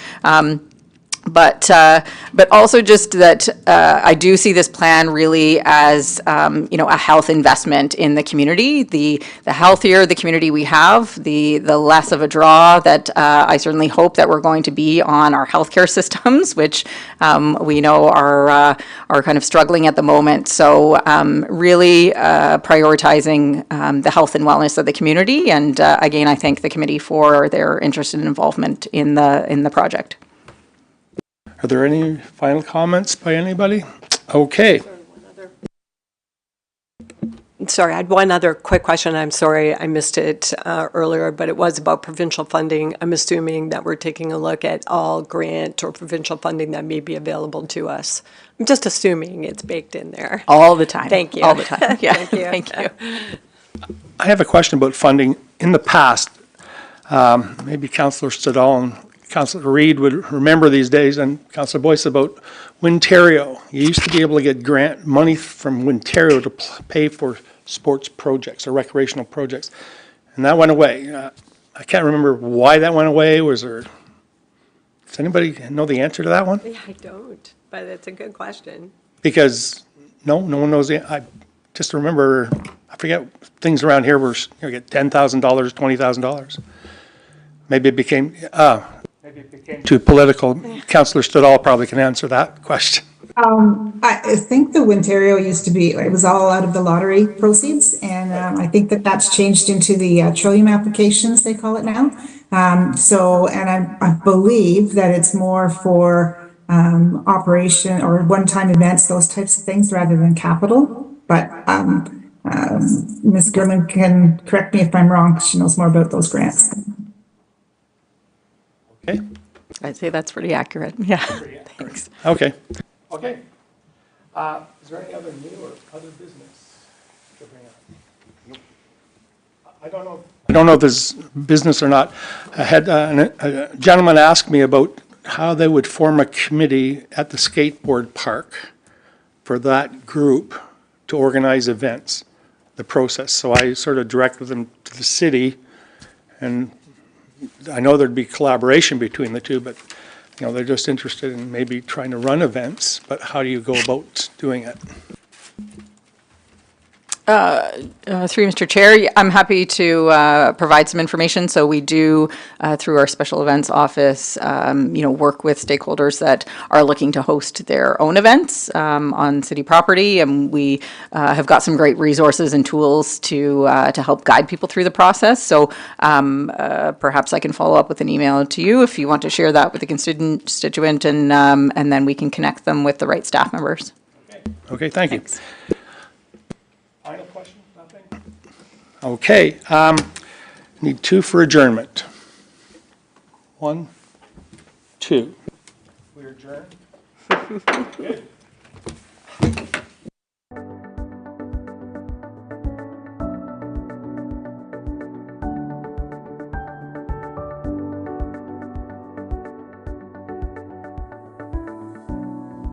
But also just that I do see this plan really as a health investment in the community. The healthier the community we have, the less of a draw that I certainly hope that we're going to be on our healthcare systems, which we know are kind of struggling at the moment. So really prioritizing the health and wellness of the community. And again, I thank the committee for their interest and involvement in the project.
Are there any final comments by anybody? Okay.
Sorry, I had one other quick question. I'm sorry I missed it earlier, but it was about provincial funding. I'm assuming that we're taking a look at all grant or provincial funding that may be available to us. I'm just assuming it's baked in there.
All the time.
Thank you.
All the time. Yeah.
Thank you.
Thank you.
I have a question about funding. In the past, maybe Councillor Stadal and Councillor Reid would remember these days, and Councillor Boyce, about Winterio. You used to be able to get grant money from Winterio to pay for sports projects or recreational projects, and that went away. I can't remember why that went away. Does anybody know the answer to that one?
I don't, but it's a good question.
Because no one knows the. I just remember, I forget, things around here were get $10,000, $20,000. Maybe it became. Too political. Councillor Stadal probably can answer that question.
I think the Winterio used to be, it was all out of the lottery proceeds, and I think that's changed into the Trillium applications, they call it now. And I believe that it's more for operation or one-time events, those types of things, rather than capital. But Ms. Gurman can correct me if I'm wrong, because she knows more about those grants.
Okay.
I'd say that's pretty accurate. Yeah. Thanks.
Okay. Okay. Is there any other new or other business to bring up? I don't know if there's business or not. I had a gentleman ask me about how they would form a committee at the skateboard park for that group to organize events, the process. So I sort of directed them to the city, and I know there'd be collaboration between the two, but they're just interested in maybe trying to run events, but how do you go about doing it?
Through Mr. Chair, I'm happy to provide some information. So we do, through our special events office, work with stakeholders that are looking to host their own events on city property, and we have got some great resources and tools to help guide people through the process. So perhaps I can follow up with an email to you if you want to share that with the constituent, and then we can connect them with the right staff members.
Okay. Okay, thank you.
Thanks.
Final question? Nothing? Okay, need 2 for adjournment. 1, 2. We adjourn? Good.